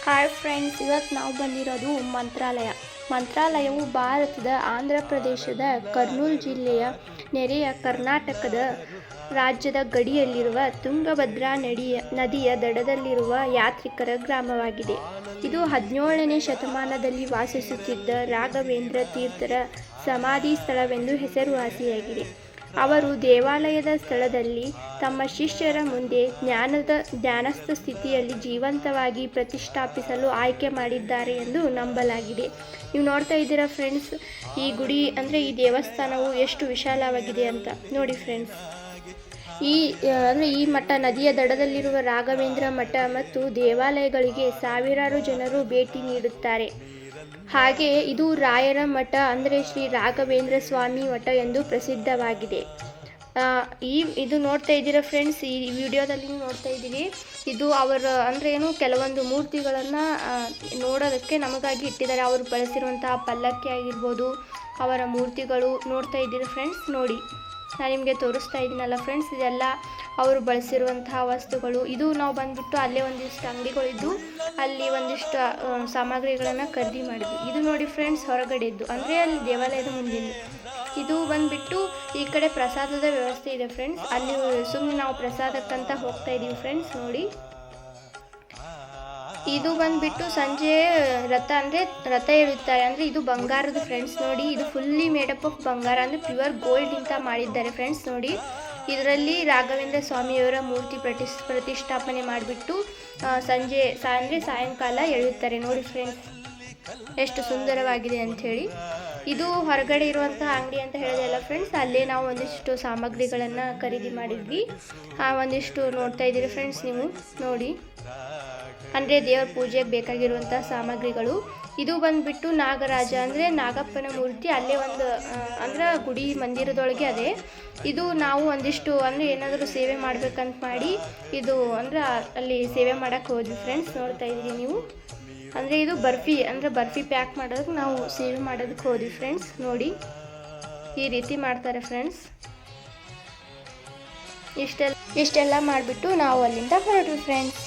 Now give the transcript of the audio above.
Hi friends, ಇವತ್ತು ನಾವು ಬಂದಿರೋದು ಮಂತ್ರಾಲಯವು ಭಾರತದ ಆಂಧ್ರ ಪ್ರದೇಶದ ಕರ್ನೂಲ್ ಜಿಲ್ಲೆಯ ನೆರೆಯ ಕರ್ನಾಟಕದ ರಾಜ್ಯದ ಗಡಿಯಲ್ಲಿರುವ ತುಂಗಭದ್ರಾ ನದಿಯ ದಡದಲ್ಲಿರುವ ಯಾತ್ರಿಕರ ಗ್ರಾಮವಾಗಿದೆ. ಇದು 17ನೇ ಶತಮಾನದಲ್ಲಿ ವಾಸಿಸುತ್ತಿದ್ದ ರಾಘವೇಂದ್ರ ತೀರ್ಥರ ಸಮಾಧಿ ಸ್ಥಳವೆಂದು ಹೆಸರುವಾಸಿಯಾಗಿದೆ. ಅವರು ದೇವಾಲಯದ ಸ್ಥಳದಲ್ಲಿ ತಮ್ಮ ಶಿಷ್ಯರ ಮುಂದೆ ಧ್ಯಾನಸ್ಥ ಸ್ಥಿತಿಯಲ್ಲಿ ಜೀವಂತವಾಗಿ ಪ್ರತಿಷ್ಠಾಪಿಸಲು ಆಯ್ಕೆ ಮಾಡಿದ್ದಾರೆ ಎಂದು ನಂಬಲಾಗಿದೆ. ನೀವು ನೋಡ್ತಾ ಇದ್ದೀರಾ ಫ್ರೆಂಡ್ಸ್, ಈ ಗುಡಿ ಅಂದರೆ ಈ ದೇವಸ್ಥಾನವು ಎಷ್ಟು ವಿಶಾಲವಾಗಿದೆ ಅಂತ ನೋಡಿ ಫ್ರೆಂಡ್ಸ್. ಈ ಮಠ ನದಿಯ ದಡದಲ್ಲಿರುವ ರಾಘವೇಂದ್ರ ಮಠ ಮತ್ತು ದೇವಾಲಯಗಳಿಗೆ ಸಾವಿರಾರು ಜನರು ಭೇಟಿ ನೀಡುತ್ತಾರೆ. ಹಾಗೆ ಇದು ರಾಯರ ಮಠ ಅಂದರೆ ಶ್ರೀ ರಾಘವೇಂದ್ರ ಸ್ವಾಮಿ ಮಠ ಎಂದು ಪ್ರಸಿದ್ಧವಾಗಿದೆ. ಇದು ನೋಡ್ತಾ ಇದ್ದೀರಾ ಫ್ರೆಂಡ್ಸ್, ಈ ವಿಡಿಯೋದಲ್ಲಿ ನೋಡ್ತಾ ಇದ್ದೀವಿ. ಇದು ಅವರ ಕೆಲವೊಂದು ಮೂರ್ತಿಗಳನ್ನು ನೋಡೋದಕ್ಕೆ ನಮಗಾಗಿ ಇಟ್ಟಿದ್ದಾರೆ. ಅವರು ಬಳಸಿರುವಂತಹ ಪಲ್ಲಕ್ಕಿ ಆಗಿರ್ಬೋದು, ಅವರ ಮೂರ್ತಿಗಳು ನೋಡ್ತಾ ಇದ್ದೀರಾ ಫ್ರೆಂಡ್ಸ್. ನೋಡಿ, ನಾನು ನಿಮಗೆ ತೋರಿಸ್ತಾ ಇದ್ದೀನಲ್ಲ ಫ್ರೆಂಡ್ಸ್, ಇದೆಲ್ಲ ಅವರು ಬಳಸಿರುವಂತಹ ವಸ್ತುಗಳು. ಇದು ನಾವು ಬಂದುಬಿಟ್ಟು ಅಲ್ಲೇ ಒಂದಿಷ್ಟು ಅಂಗಡಿಗಳಿದ್ದು ಅಲ್ಲಿ ಒಂದಿಷ್ಟು ಸಾಮಗ್ರಿಗಳನ್ನು ಖರೀದಿ ಮಾಡಿದ್ವಿ. ಇದು ನೋಡಿ ಫ್ರೆಂಡ್ಸ್, ಹೊರಗಡೆದ್ದು ಅಂದರೆ ಅಲ್ಲಿ ದೇವಾಲಯದ ಮುಂದಿನ. ಇದು ಬಂದುಬಿಟ್ಟು ಈ ಕಡೆ ಪ್ರಸಾದದ ವ್ಯವಸ್ಥೆ ಇದೆ ಫ್ರೆಂಡ್ಸ್. ಅಲ್ಲಿ ಸುಮ್ಮನೆ ನಾವು ಪ್ರಸಾದಕ್ಕಂತ ಹೋಗ್ತಾ ಇದ್ದೀವಿ ಫ್ರೆಂಡ್ಸ್. ನೋಡಿ, ಇದು ಬಂದುಬಿಟ್ಟು ಸಂಜೆ ರಥ ಇರುತ್ತಾರೆ. ಅಂದರೆ ಇದು ಬಂಗಾರದ ಫ್ರೆಂಡ್ಸ್. ನೋಡಿ, ಇದು ಫುಲ್ಲಿ ಮೇಡಪ್ ಆಫ್ ಬಂಗಾರ ಅಂದರೆ ಪ್ಯೂರ್ ಗೋಲ್ಡ್ ಇಂತ ಮಾಡಿದ್ದಾರೆ ಫ್ರೆಂಡ್ಸ್. ನೋಡಿ, ಇದರಲ್ಲಿ ರಾಘವೇಂದ್ರ ಸ್ವಾಮಿಯವರ ಮೂರ್ತಿ ಪ್ರತಿಷ್ಠಾಪನೆ ಮಾಡಿಬಿಟ್ಟು ಸಂಜೆ ಸಾಯಂಕಾಲ ಎಳೆಯುತ್ತಾರೆ. ನೋಡಿ ಫ್ರೆಂಡ್ಸ್, ಎಷ್ಟು ಸುಂದರವಾಗಿದೆ ಅಂಥೇಳಿ. ಇದು ಹೊರಗಡೆ ಇರುವಂತಹ ಅಂಗಡಿ ಅಂತ ಹೇಳಿದೆಲ್ಲ ಫ್ರೆಂಡ್ಸ್. ಅಲ್ಲೇ ನಾವು ಒಂದಿಷ್ಟು ಸಾಮಗ್ರಿಗಳನ್ನು ಖರೀದಿ ಮಾಡಿದ್ವಿ. ಒಂದಿಷ್ಟು ನೋಡ್ತಾ ಇದ್ದೀರಿ ಫ್ರೆಂಡ್ಸ್ ನೀವು. ನೋಡಿ, ಅಂದರೆ ದೇವರ ಪೂಜೆಗೆ ಬೇಕಾಗಿರುವಂಥ ಸಾಮಗ್ರಿಗಳು. ಇದು ಬಂದುಬಿಟ್ಟು ನಾಗರಾಜ ಅಂದರೆ ನಾಗಪ್ಪನ ಮೂರ್ತಿ. ಅಲ್ಲೇ ಒಂದು ಗುಡಿ ಮಂದಿರದೊಳಗೆ ಅದೇ. ಇದು ನಾವು ಒಂದಿಷ್ಟು ಏನಾದರೂ ಸೇವೆ ಮಾಡ್ಬೇಕಂತ ಮಾಡಿ ಇದು ಅಲ್ಲಿ ಸೇವೆ ಮಾಡೋಕ್ಕೆ ಹೋದ್ವಿ ಫ್ರೆಂಡ್ಸ್. ನೋಡ್ತಾ ಇದ್ದೀರಿ ನೀವು. ಇದು ಬರ್ಫಿ ಪ್ಯಾಕ್ ಮಾಡೋದಕ್ಕೆ ನಾವು ಸೇವೆ ಮಾಡೋದಕ್ಕೆ ಹೋದ್ವಿ ಫ್ರೆಂಡ್ಸ್. ನೋಡಿ, ಈ ರೀತಿ ಮಾಡ್ತಾರೆ ಫ್ರೆಂಡ್ಸ್. ಇಷ್ಟೆಲ್ಲ ಮಾಡಿಬಿಟ್ಟು ನಾವು ಅಲ್ಲಿಂದ ಹೊರಟ್ವಿ ಫ್ರೆಂಡ್ಸ್.